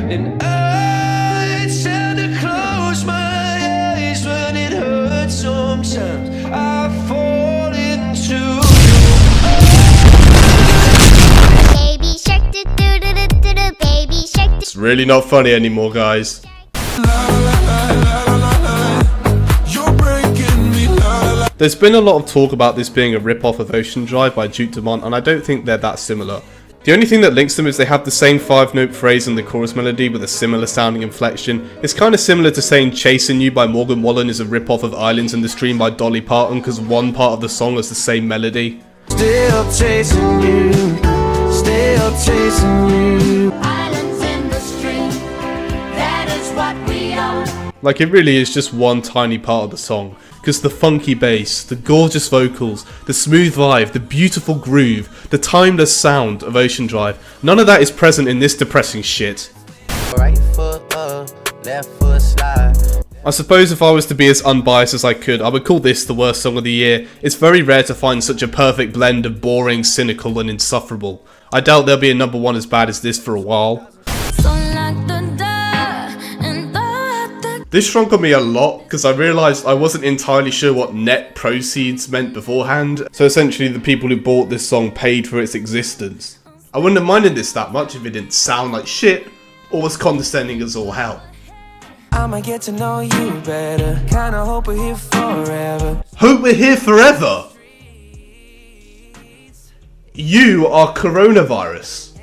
And I tend to close my eyes when it hurts sometimes. I fall into Baby shark, do do do do do do, baby shark. It's really not funny anymore, guys. There's been a lot of talk about this being a rip-off of Ocean Drive by Duke Dumont, and I don't think they're that similar. The only thing that links them is they have the same 5-note phrase in the chorus melody with a similar sounding inflection. It's kind of similar to saying Chasing You by Morgan Wallen is a rip-off of Islands in the Stream by Dolly Parton, because one part of the song has the same melody. still chasing you, still chasing you. Islands in the stream, that is what we are. Like, it really is just one tiny part of the song, because the funky bass, the gorgeous vocals, the smooth vibe, the beautiful groove, the timeless sound of Ocean Drive, none of that is present in this depressing shit. Right foot up, left foot slide. I suppose if I was to be as unbiased as I could, I would call this the worst song of the year. It's very rare to find such a perfect blend of boring, cynical and insufferable. I doubt there'll be a number one as bad as this for a while. This shrunk on me a lot because I realised I wasn't entirely sure what net proceeds meant beforehand. So essentially the people who bought this song paid for its existence. I wouldn't have minded this that much if it didn't sound like shit or was condescending as all hell. I'ma get to know you better. Kinda hope we're here forever. Hope we're here forever? You are coronavirus.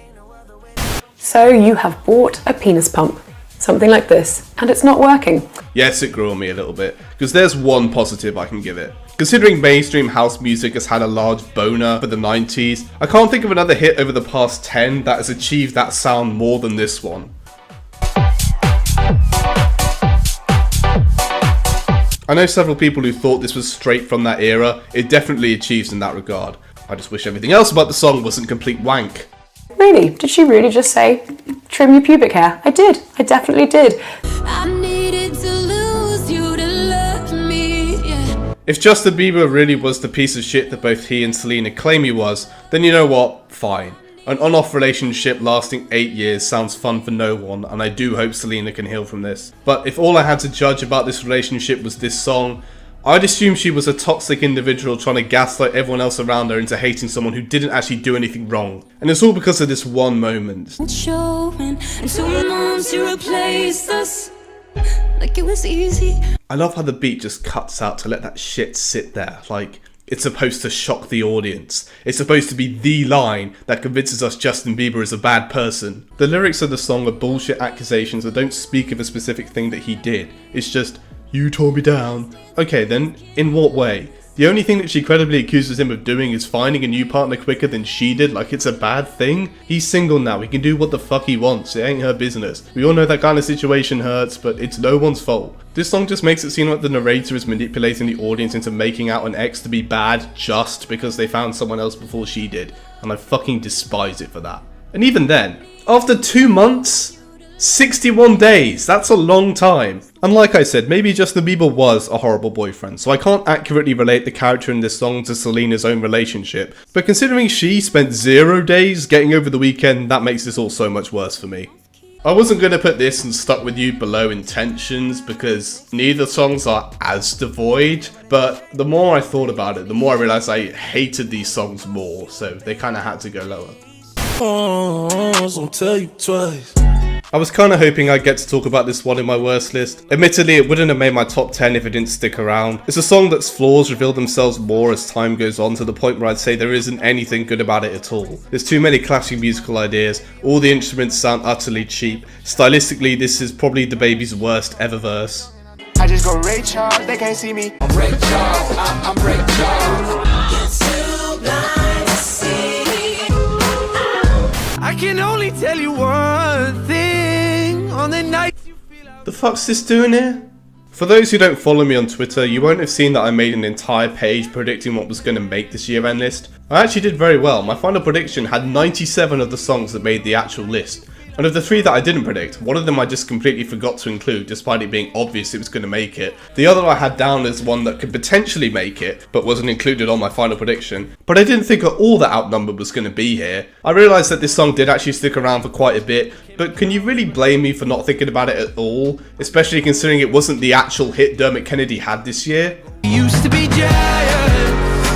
So you have bought a penis pump, something like this, and it's not working. Yes, it grew on me a little bit, because there's one positive I can give it. Considering mainstream house music has had a large boner for the 90s, I can't think of another hit over the past 10 that has achieved that sound more than this one. I know several people who thought this was straight from that era. It definitely achieves in that regard. I just wish everything else about the song wasn't complete wank. Really? Did she really just say, trim your pubic hair? I did. I definitely did. I needed to lose you to love me, yeah. If Justin Bieber really was the piece of shit that both he and Selena claim he was, then you know what? Fine. An on-off relationship lasting 8 years sounds fun for no one, and I do hope Selena can heal from this. But if all I had to judge about this relationship was this song, I'd assume she was a toxic individual trying to gaslight everyone else around her into hating someone who didn't actually do anything wrong. And it's all because of this one moment. Showing, and 2 months you replaced us like it was easy. I love how the beat just cuts out to let that shit sit there, like it's supposed to shock the audience. It's supposed to be the line that convinces us Justin Bieber is a bad person. The lyrics of the song are bullshit accusations that don't speak of a specific thing that he did. It's just, you tore me down. Okay then, in what way? The only thing that she credibly accuses him of doing is finding a new partner quicker than she did, like it's a bad thing? He's single now, he can do what the fuck he wants, it ain't her business. We all know that kind of situation hurts, but it's no one's fault. This song just makes it seem like the narrator is manipulating the audience into making out an ex to be bad just because they found someone else before she did, and I fucking despise it for that. And even then, after 2 months? 61 days, that's a long time. And like I said, maybe Justin Bieber was a horrible boyfriend, so I can't accurately relate the character in this song to Selena's own relationship. But considering she spent 0 days getting over the weekend, that makes this all so much worse for me. I wasn't going to put this and Stuck With You below Intentions because neither songs are as devoid, but the more I thought about it, the more I realised I hated these songs more, so they kind of had to go lower. I'll tell you twice. I was kinda hoping I'd get to talk about this one in my worst list. Admittedly, it wouldn't have made my top 10 if it didn't stick around. It's a song that's flaws reveal themselves more as time goes on, to the point where I'd say there isn't anything good about it at all. There's too many clashing musical ideas, all the instruments sound utterly cheap. Stylistically, this is probably DaBaby's worst ever verse. I just go Ray Charles, they can't see me. I'm Ray Charles, I'm Ray Charles. I can only tell you one thing on the night you feel out. The fuck's this doing here? For those who don't follow me on Twitter, you won't have seen that I made an entire page predicting what was going to make this year-end list. I actually did very well. My final prediction had 97 of the songs that made the actual list. And of the 3 that I didn't predict, one of them I just completely forgot to include despite it being obvious it was going to make it. The other I had down as one that could potentially make it, but wasn't included on my final prediction. But I didn't think at all that Outnumbered was going to be here. I realised that this song did actually stick around for quite a bit, but can you really blame me for not thinking about it at all? Especially considering it wasn't the actual hit Dermot Kennedy had this year. Used to be giants.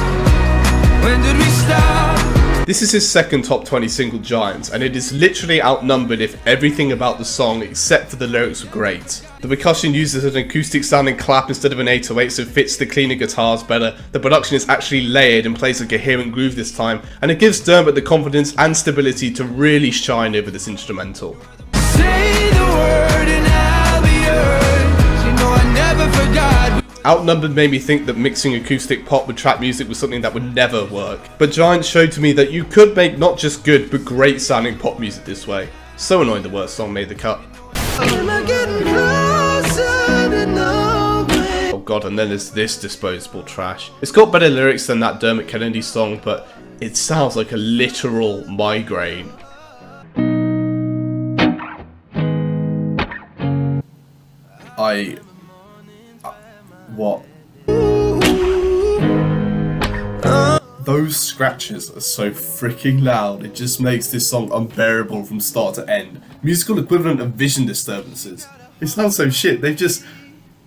When did we stop? This is his second top 20 single, Giants, and it is literally outnumbered if everything about the song except for the lyrics were great. The percussion uses an acoustic sounding clap instead of an 808, so it fits the cleaner guitars better. The production is actually layered and plays a coherent groove this time, and it gives Dermot the confidence and stability to really shine over this instrumental. Say the word and I'll be yours. You know I never forgot. Outnumbered made me think that mixing acoustic pop with trap music was something that would never work. But Giants showed to me that you could make not just good, but great sounding pop music this way. So annoying the worst song made the cut. Oh god, and then there's this disposable trash. It's got better lyrics than that Dermot Kennedy song, but it sounds like a literal migraine. What? Those scratches are so freaking loud, it just makes this song unbearable from start to end. Musical equivalent of vision disturbances. It sounds so shit, they've just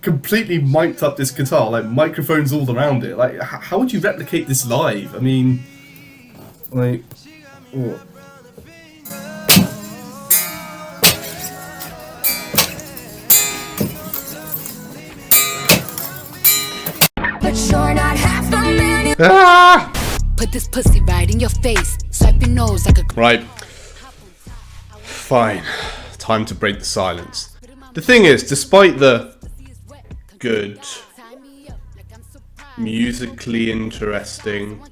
completely mic'd up this guitar, like microphones all around it. Like, how would you replicate this live? I mean, like, what? But you're not half the man. Ah! Put this pussy right in your face. Swipe your nose like a. Right. Fine. Time to break the silence. The thing is, despite the good, musically interesting,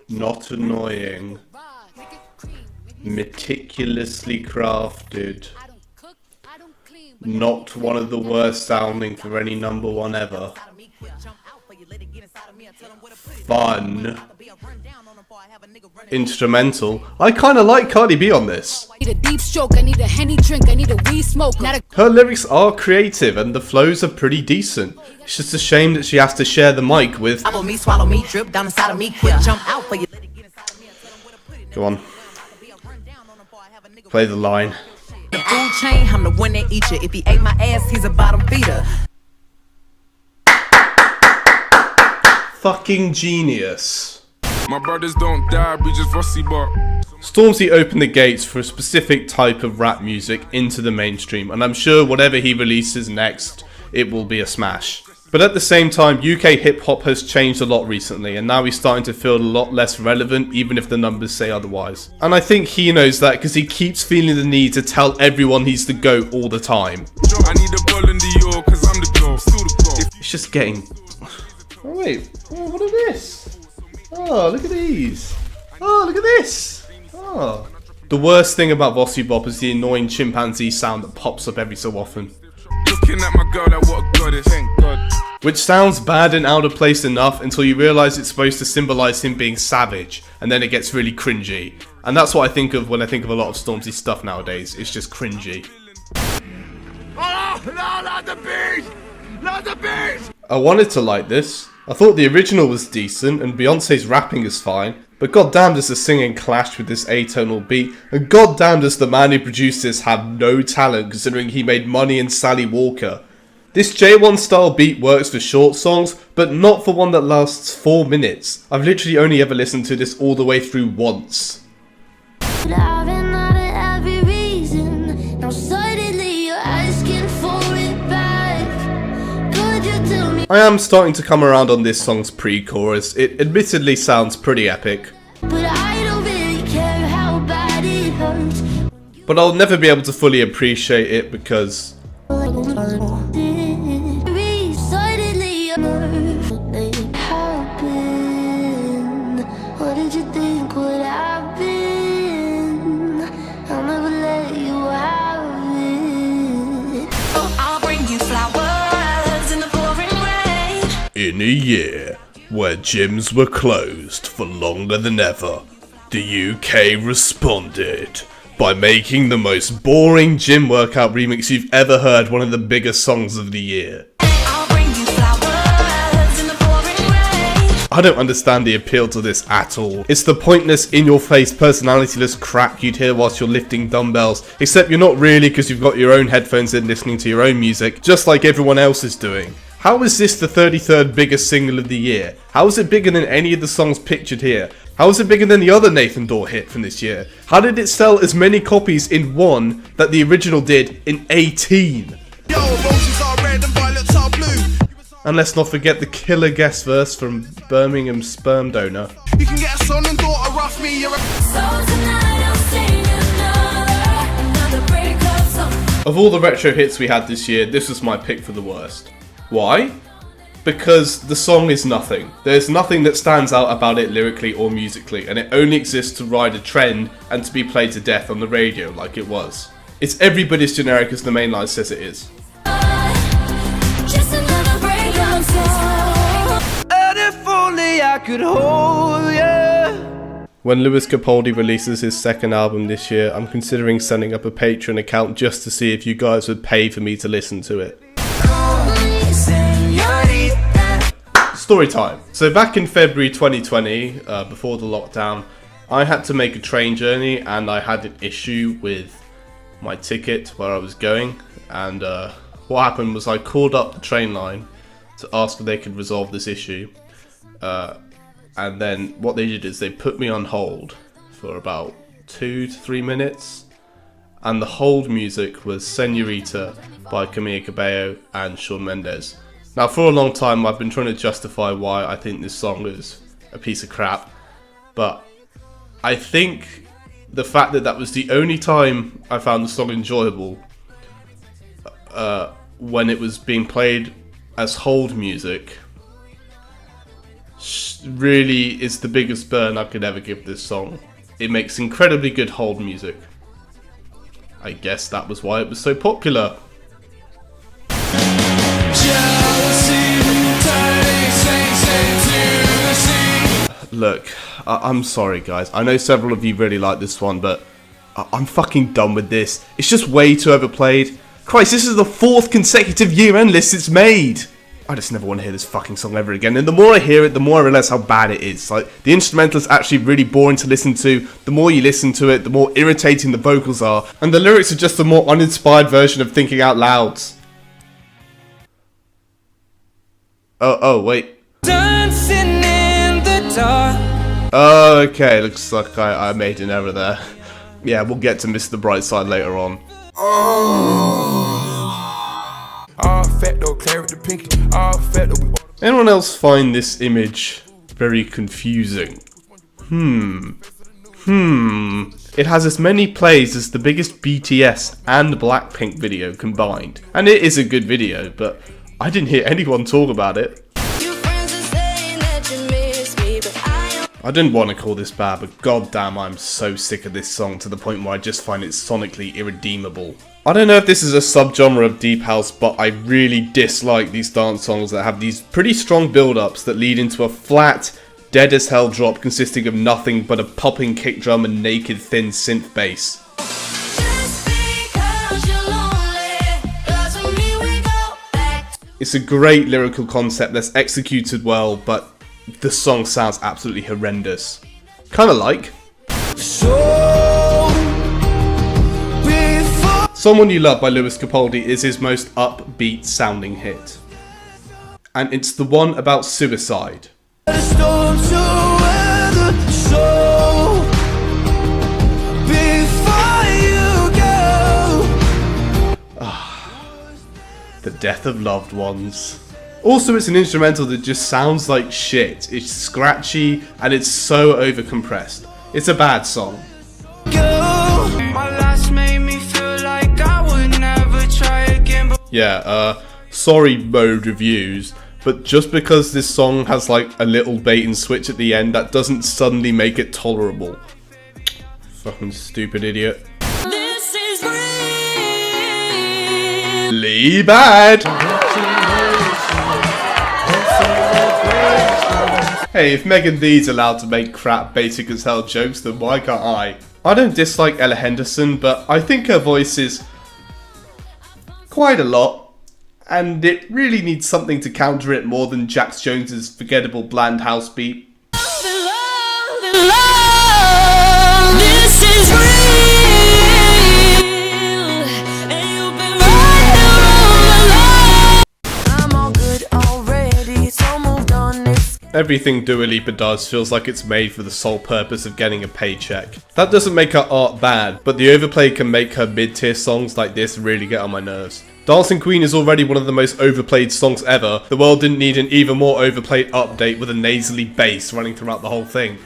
not annoying, meticulously crafted, not one of the worst sounding for any number one ever, fun, instrumental, I kinda like Cardi B on this. I need a deep stroke, I need a Henny drink, I need a weed smoke. Not a. Her lyrics are creative and the flows are pretty decent. It's just a shame that she has to share the mic with. Swallow me, swallow me, drip down inside of me, quick jump out for you. Go on. Play the line. The food chain, I'm the one that eat you. If he ate my ass, he's a bottom feeder. Fucking genius. My brothers don't die, we just rusty bar. Stormzy opened the gates for a specific type of rap music into the mainstream, and I'm sure whatever he releases next, it will be a smash. But at the same time, UK hip-hop has changed a lot recently, and now he's starting to feel a lot less relevant, even if the numbers say otherwise. And I think he knows that because he keeps feeling the need to tell everyone he's the GOAT all the time. I need a ball in the York, cause I'm the GOAT, still the GOAT. It's just getting... Oh wait, oh, what is this? Oh, look at these. Oh, look at this. Oh. The worst thing about Vossi Bop is the annoying chimpanzee sound that pops up every so often. Looking at my girl, like what a goddess, thank God. Which sounds bad and out of place enough until you realise it's supposed to symbolise him being savage, and then it gets really cringy. And that's what I think of when I think of a lot of Stormzy stuff nowadays, it's just cringy. Oh, no, not the beast! Not the beast! I wanted to like this. I thought the original was decent, and Beyonce's rapping is fine, but goddamn does the singing clash with this atonal beat, and goddamn does the man who produced this have no talent considering he made money in Sally Walker. This J1 style beat works for short songs, but not for one that lasts 4 minutes. I've literally only ever listened to this all the way through once. I am starting to come around on this song's pre-chorus. It admittedly sounds pretty epic. But I don't really care how bad it hurts. But I'll never be able to fully appreciate it because... What did you think would happen? I'll never let you have it. I'll bring you flowers in the pouring rain. In a year where gyms were closed for longer than ever, the UK responded by making the most boring gym workout remix you've ever heard one of the biggest songs of the year. I'll bring you flowers in the pouring rain. I don't understand the appeal to this at all. It's the pointless, in-your-face, personality-less crap you'd hear whilst you're lifting dumbbells, except you're not really because you've got your own headphones in listening to your own music, just like everyone else is doing. How is this the 33rd biggest single of the year? How is it bigger than any of the songs pictured here? How is it bigger than the other Nathan Dorr hit from this year? How did it sell as many copies in 1 that the original did in 18? Yo, roses are red and violets are blue. And let's not forget the killer guest verse from Birmingham sperm donor. You can get a son and daughter off me. You're a So tonight I'll sing another breakup song. Of all the retro hits we had this year, this was my pick for the worst. Why? Because the song is nothing. There's nothing that stands out about it lyrically or musically, and it only exists to ride a trend and to be played to death on the radio like it was. It's every bit as generic as the main line says it is. Just another breakup song. And if only I could hold you. When Lewis Capaldi releases his second album this year, I'm considering setting up a Patreon account just to see if you guys would pay for me to listen to it. Story time. So back in February 2020, before the lockdown, I had to make a train journey and I had an issue with my ticket where I was going, and what happened was I called up the train line to ask if they could resolve this issue, and then what they did is they put me on hold for about 2 to 3 minutes, and the hold music was Senorita by Camila Cabello and Shawn Mendes. Now, for a long time, I've been trying to justify why I think this song is a piece of crap, but I think the fact that that was the only time I found the song enjoyable, when it was being played as hold music, really is the biggest burn I could ever give this song. It makes incredibly good hold music. I guess that was why it was so popular. Look, I'm sorry guys, I know several of you really like this one, but I'm fucking done with this. It's just way too overplayed. Christ, this is the 4th consecutive year-end list it's made. I just never want to hear this fucking song ever again, and the more I hear it, the more I realise how bad it is. Like, the instrumental is actually really boring to listen to. The more you listen to it, the more irritating the vocals are, and the lyrics are just a more uninspired version of thinking out loud. Oh, wait. Dancing in the dark. Okay, looks like I made an error there. Yeah, we'll get to Mr. Brightside later on. Anyone else find this image very confusing? It has as many plays as the biggest BTS and Blackpink video combined. And it is a good video, but I didn't hear anyone talk about it. I didn't want to call this bad, but goddamn, I'm so sick of this song to the point where I just find it sonically irredeemable. I don't know if this is a subgenre of deep house, but I really dislike these dance songs that have these pretty strong build-ups that lead into a flat, dead as hell drop consisting of nothing but a popping kick drum and naked thin synth bass. It's a great lyrical concept that's executed well, but the song sounds absolutely horrendous. Kinda like Someone You Love by Lewis Capaldi is his most upbeat sounding hit. And it's the one about suicide. The death of loved ones. Also, it's an instrumental that just sounds like shit. It's scratchy and it's so overcompressed. It's a bad song. Yeah, sorry Mode Reviews, but just because this song has like a little bait and switch at the end, that doesn't suddenly make it tolerable. Fucking stupid idiot. This is Lee bad. Hey, if Megan Thee's allowed to make crap basic as hell jokes, then why can't I? I don't dislike Ella Henderson, but I think her voice is quite a lot, and it really needs something to counter it more than Jax Jones's forgettable bland house beat. This is real, and you've been right around. I'm all good already, so moved on. Everything Dua Lipa does feels like it's made for the sole purpose of getting a paycheck. That doesn't make her art bad, but the overplay can make her mid-tier songs like this really get on my nerves. Dancing Queen is already one of the most overplayed songs ever. The world didn't need an even more overplayed update with a nasally bass running throughout the whole thing.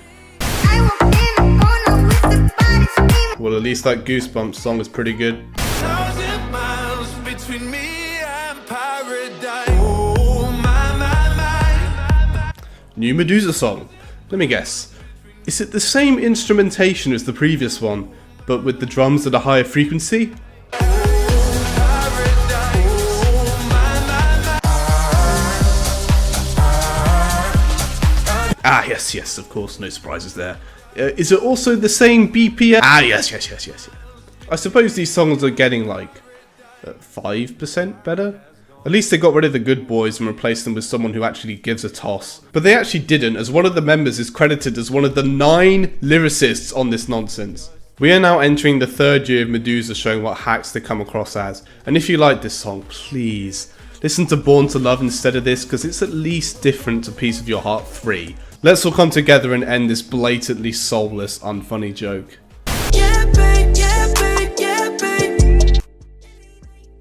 Well, at least that Goosebumps song is pretty good. 1,000 miles between me and paradise. Oh, my. New Medusa song. Let me guess. Is it the same instrumentation as the previous one, but with the drums at a higher frequency? Ah, yes, of course, no surprises there. Is it also the same BPM? Ah, yes. I suppose these songs are getting like 5% better? At least they got rid of the good boys and replaced them with someone who actually gives a toss. But they actually didn't, as one of the members is credited as one of the 9 lyricists on this nonsense. We are now entering the 3rd year of Medusa showing what hacks they come across as. And if you like this song, please listen to Born to Love instead of this, because it's at least different to Piece of Your Heart 3. Let's all come together and end this blatantly soulless, unfunny joke. Yeah, babe, yeah, babe, yeah, babe.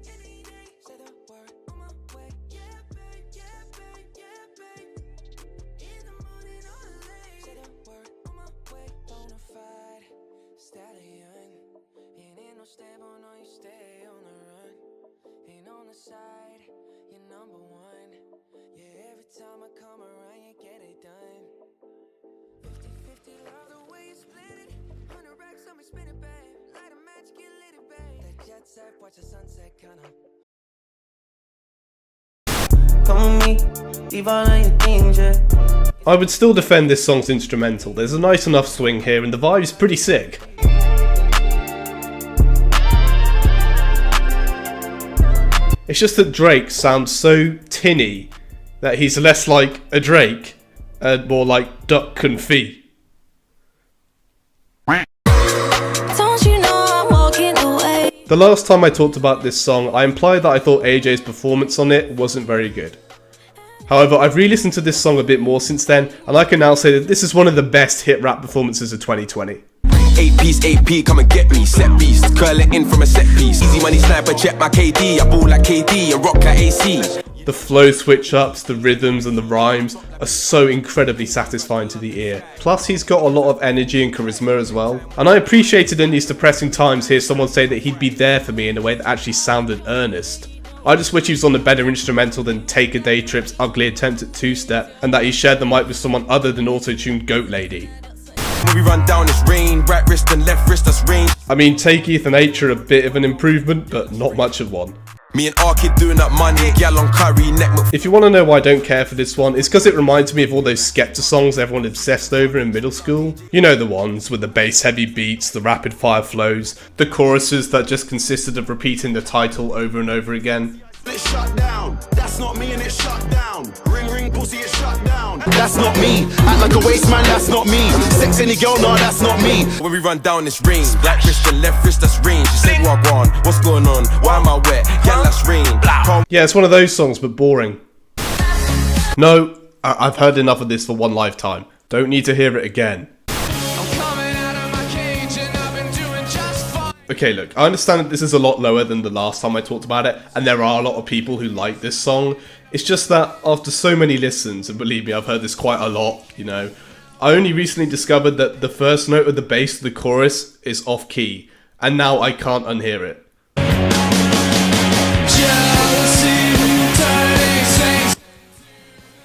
Say the word on my way. Yeah, babe, yeah, babe, yeah, babe. In the morning or late. Say the word on my way. Bonafide stallion. Ain't no stable, no, you stay on the run. Ain't on the side, you're number 1. Yeah, every time I come around, you get it done. 50-50, love the way you split it. 100 racks on me, spin it, babe. Light a match, get lit, it, babe. That jet set, watch the sunset, kinda. Come with me, leave all of your things, yeah. I would still defend this song's instrumental. There's a nice enough swing here and the vibe's pretty sick. It's just that Drake sounds so tinny that he's less like a Drake and more like duck confit. Don't you know I'm walking away? The last time I talked about this song, I implied that I thought AJ's performance on it wasn't very good. However, I've re-listened to this song a bit more since then, and I can now say that this is one of the best hit rap performances of 2020. 8-piece, AP, come and get me. Set beast, curl it in from a set piece. Easy money sniper, check my KD. I ball like KD and rock like AC. The flow switch-ups, the rhythms and the rhymes are so incredibly satisfying to the ear. Plus he's got a lot of energy and charisma as well. And I appreciated in these depressing times hear someone say that he'd be there for me in a way that actually sounded earnest. I just wish he was on a better instrumental than Take a Day Trip's ugly attempt at two-step, and that he shared the mic with someone other than auto-tuned Goat Lady. When we run down this rain, right wrist and left wrist, that's range. I mean, Take Ethan H are a bit of an improvement, but not much of one. Me and R-Kid doing up money, gal on curry, neck. If you want to know why I don't care for this one, it's because it reminds me of all those Skepta songs everyone obsessed over in middle school. You know the ones with the bass heavy beats, the rapid fire flows, the choruses that just consisted of repeating the title over and over again. It's shut down. That's not me and it's shut down. Ring ring pussy, it's shut down. That's not me. Act like a waste man, that's not me. Sex any girl, no, that's not me. When we run down this range, right wrist and left wrist, that's range. You say wagwan, what's going on? Why am I wet? Gal, that's rain. Yeah, it's one of those songs, but boring. No, I've heard enough of this for one lifetime. Don't need to hear it again. Okay, look, I understand that this is a lot lower than the last time I talked about it, and there are a lot of people who like this song. It's just that after so many listens, and believe me, I've heard this quite a lot, you know, I only recently discovered that the first note of the bass of the chorus is off key, and now I can't unhear it.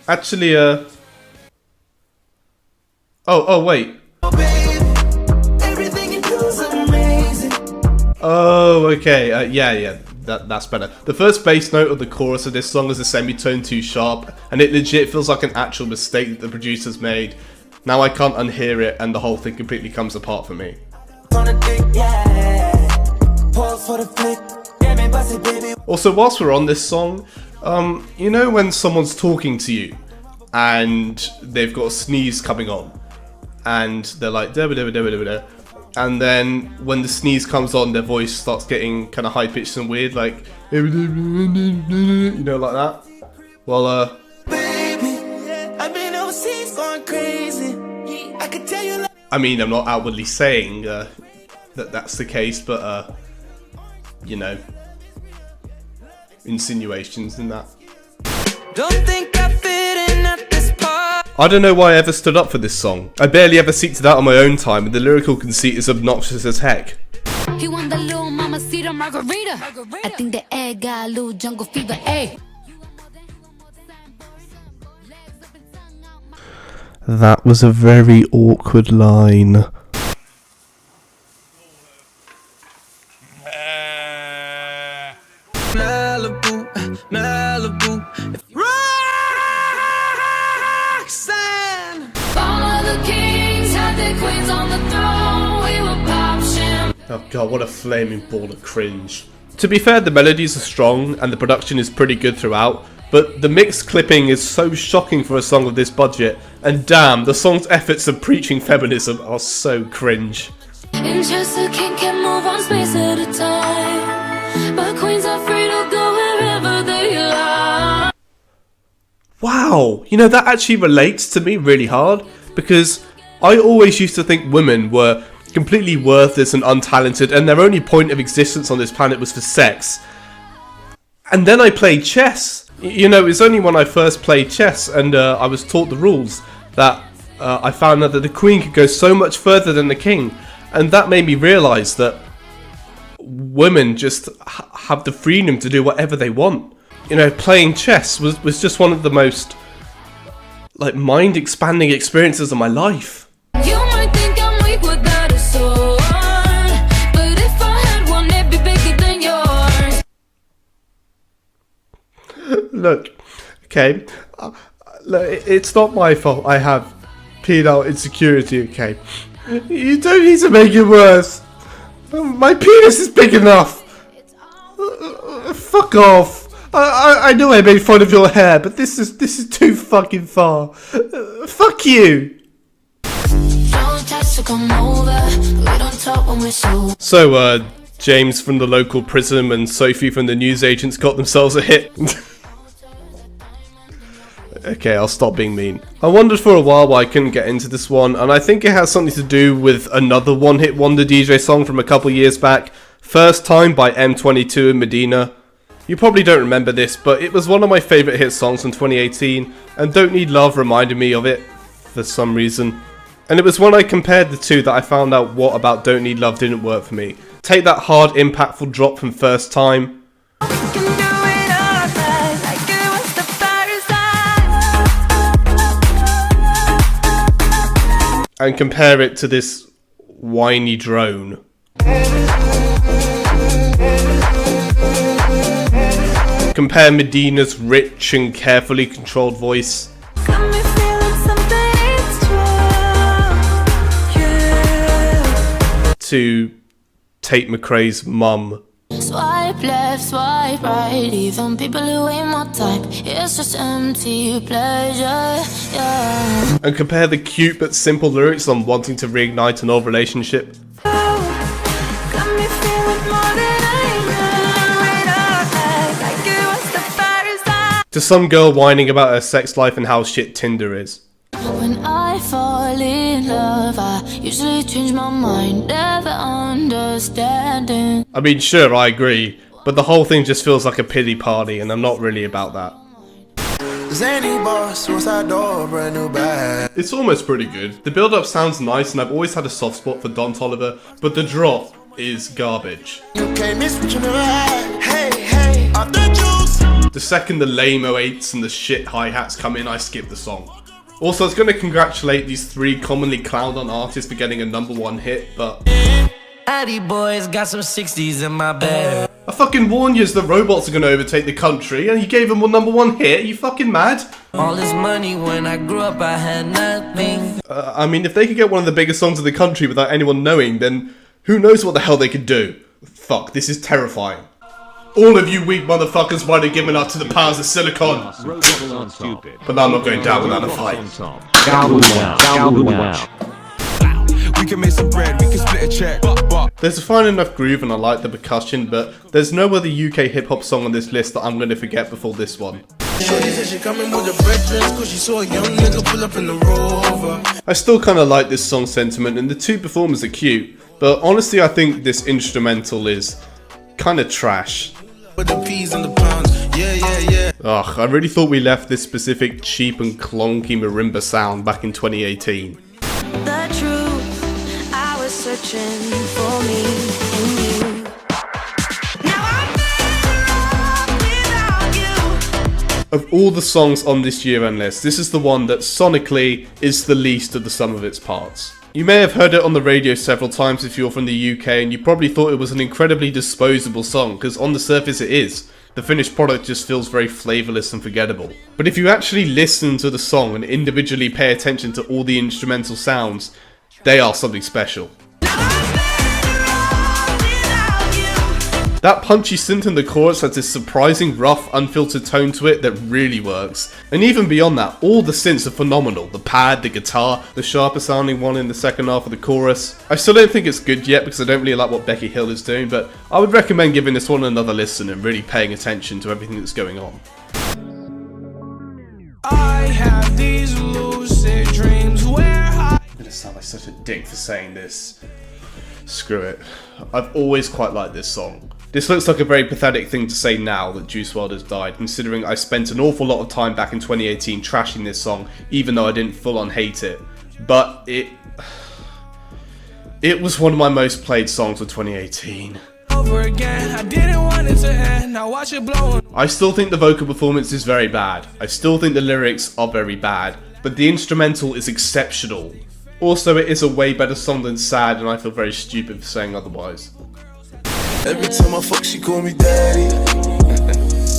Actually, oh, wait. Oh, okay, yeah, that's better. The first bass note of the chorus of this song is a semitone too sharp, and it legit feels like an actual mistake that the producers made. Now I can't unhear it, and the whole thing completely comes apart for me. on a dick, yeah. Pause for the flick. Yeah, man, bust it, baby. Also, whilst we're on this song, you know when someone's talking to you and they've got a sneeze coming on and they're like da da da da da, and then when the sneeze comes on, their voice starts getting kind of high pitched and weird, like you know, like that. Well, Baby, I've been overseas going crazy. I could tell you. I mean, I'm not outwardly saying that that's the case, but you know, insinuations and that. Don't think I fit in at this part. I don't know why I ever stood up for this song. I barely ever seeked it out on my own time, and the lyrical conceit is obnoxious as heck. He want the little mama cedar margarita. I think the egg got a little jungle fever. Ayy. That was a very awkward line. Malibu, Malibu. Roxanne. All of the kings had their queens on the throne. We were pop sham. Oh god, what a flaming ball of cringe. To be fair, the melodies are strong and the production is pretty good throughout, but the mixed clipping is so shocking for a song of this budget, and damn, the song's efforts of preaching feminism are so cringe. And just a king can move one space at a time. But queens are free to go wherever they like. Wow, you know, that actually relates to me really hard, because I always used to think women were completely worthless and untalented, and their only point of existence on this planet was for sex. And then I played chess. You know, it was only when I first played chess and I was taught the rules that I found out that the queen could go so much further than the king. And that made me realise that women just have the freedom to do whatever they want. You know, playing chess was just one of the most, like, mind-expanding experiences of my life. You might think I'm weak without a sword, but if I had one, it'd be bigger than yours. Look, okay, look, it's not my fault I have penile insecurity, okay? You don't need to make it worse. My penis is big enough. Fuck off. I know I made fun of your hair, but this is too fucking far. Fuck you. So, James from the local Prism and Sophie from the newsagents got themselves a hit. Okay, I'll stop being mean. I wondered for a while why I couldn't get into this one, and I think it has something to do with another one-hit wonder DJ song from a couple years back, First Time by M22 and Medina. You probably don't remember this, but it was one of my favourite hit songs from 2018, and Don't Need Love reminded me of it for some reason. And it was when I compared the two that I found out what about Don't Need Love didn't work for me. Take that hard, impactful drop from First Time, and compare it to this whiny drone. Compare Medina's rich and carefully controlled voice to Tate McRae's mum. Swipe left, swipe right, even people who ain't my type. It's just empty pleasure, yeah. And compare the cute but simple lyrics on wanting to reignite an old relationship to some girl whining about her sex life and how shit Tinder is. When I fall in love, I usually change my mind, never understanding. I mean, sure, I agree, but the whole thing just feels like a pity party, and I'm not really about that. Zany boss, suicide door, brand new bag. It's almost pretty good. The build-up sounds nice, and I've always had a soft spot for Don Toliver, but the drop is garbage. You can't miss what you never had. Hey, hey, off the juice. The second the lame 08s and the shit hi-hats come in, I skip the song. Also, I was going to congratulate these three commonly clowned on artists for getting a #1 hit, but Addy boys got some 60s in my bag. I fucking warned you the robots are going to overtake the country, and you gave them a #1 hit? Are you fucking mad? All this money when I grew up, I had nothing. I mean, if they could get one of the biggest songs in the country without anyone knowing, then Who knows what the hell they can do? Fuck, this is terrifying. All of you weak motherfuckers might have given up to the powers of silicon. But I'm not going down without a fight. We can make some bread, we can split a check. There's a fine enough groove and I like the percussion, but there's no other UK hip hop song on this list that I'm going to forget before this one. I still kind of like this song sentiment and the two performers are cute, but honestly I think this instrumental is kind of trash. Ugh, I really thought we left this specific cheap and clunky marimba sound back in 2018. The truth, I was searching for me in you. Now I'm better off without you. Of all the songs on this year-end list, this is the one that sonically is the least of the sum of its parts. You may have heard it on the radio several times if you're from the UK, and you probably thought it was an incredibly disposable song, because on the surface it is. The finished product just feels very flavourless and forgettable. But if you actually listen to the song and individually pay attention to all the instrumental sounds, they are something special. That punchy synth in the chorus has this surprising rough, unfiltered tone to it that really works. And even beyond that, all the synths are phenomenal. The pad, the guitar, the sharper sounding one in the second half of the chorus. I still don't think it's good yet because I don't really like what Becky Hill is doing, but I would recommend giving this one another listen and really paying attention to everything that's going on. I have these lucid dreams where I'm gonna sound like such a dick for saying this. Screw it. I've always quite liked this song. This looks like a very pathetic thing to say now that Juice WRLD has died, considering I spent an awful lot of time back in 2018 trashing this song, even though I didn't full on hate it. But it was one of my most played songs of 2018. over again. I didn't want it to end. Now watch it blow. I still think the vocal performance is very bad. I still think the lyrics are very bad, but the instrumental is exceptional. Also, it is a way better song than Sad, and I feel very stupid for saying otherwise. Every time I fuck, she call me daddy.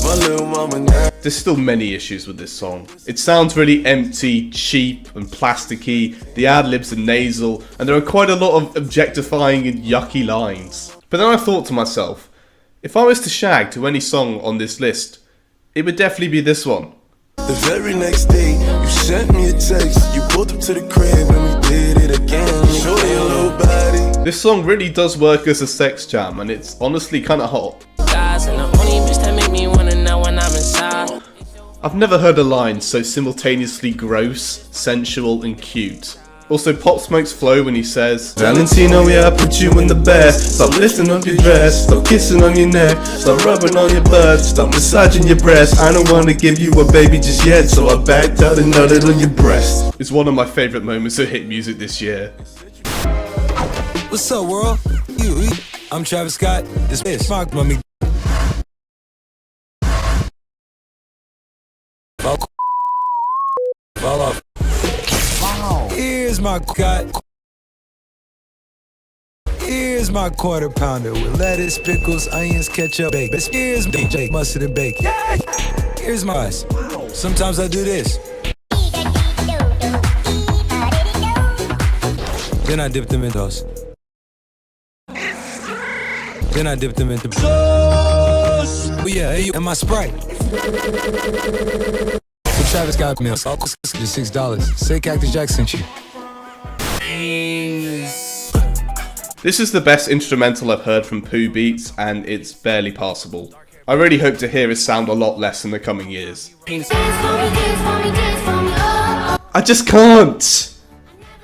My little mama now. There's still many issues with this song. It sounds really empty, cheap, and plasticky, the ad-libs are nasal, and there are quite a lot of objectifying and yucky lines. But then I thought to myself, if I was to shag to any song on this list, it would definitely be this one. The very next day, you sent me a text. You pulled up to the crib and we did it again. Show your little body. This song really does work as a sex jam, and it's honestly kinda hot. I've never heard a line so simultaneously gross, sensual, and cute. Also, Pop Smoke's flow when he says, Valentino, yeah, I put you in the bed. Stop lifting up your dress, stop kissing on your neck, stop rubbing on your butt, stop massaging your breast. I don't wanna give you a baby just yet, so I backed out and nutted on your breast. It's one of my favourite moments of hit music this year. What's up, world? I'm Travis Scott. This is my mommy. Fall off. Wow. Here's my cut. Here's my quarter pounder with lettuce, pickles, onions, ketchup, bacon. Here's DJ mustard and bacon. Here's my rice. Sometimes I do this. Then I dip them in those. Then I dip them into sauce. Oh yeah, and my Sprite. So Travis got me just $6. Say Cactus Jack sent you. This is the best instrumental I've heard from Pooh Beats, and it's barely passable. I really hope to hear it sound a lot less in the coming years. I just can't!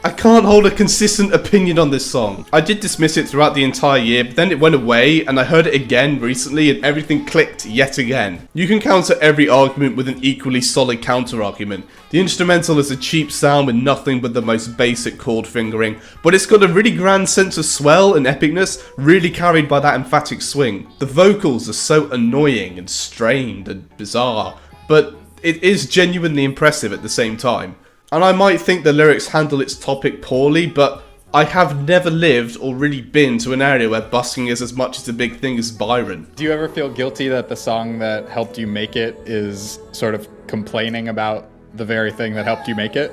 I can't hold a consistent opinion on this song. I did dismiss it throughout the entire year, but then it went away, and I heard it again recently, and everything clicked yet again. You can counter every argument with an equally solid counter-argument. The instrumental is a cheap sound with nothing but the most basic chord fingering, but it's got a really grand sense of swell and epicness, really carried by that emphatic swing. The vocals are so annoying and strained and bizarre, but it is genuinely impressive at the same time. And I might think the lyrics handle its topic poorly, but I have never lived or really been to an area where busking is as much as a big thing as Byron. Do you ever feel guilty that the song that helped you make it is sort of complaining about the very thing that helped you make it?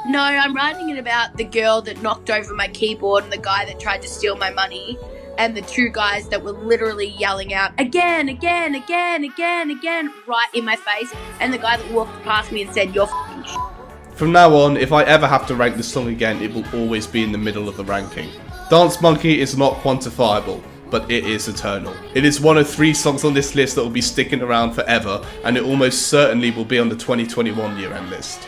No, I'm writing it about the girl that knocked over my keyboard and the guy that tried to steal my money and the two guys that were literally yelling out again, again, again, again, again, right in my face, and the guy that walked past me and said, "You're f***ing sh-." From now on, if I ever have to rank this song again, it will always be in the middle of the ranking. Dance Monkey is not quantifiable, but it is eternal. It is one of 3 songs on this list that will be sticking around forever, and it almost certainly will be on the 2021 year-end list.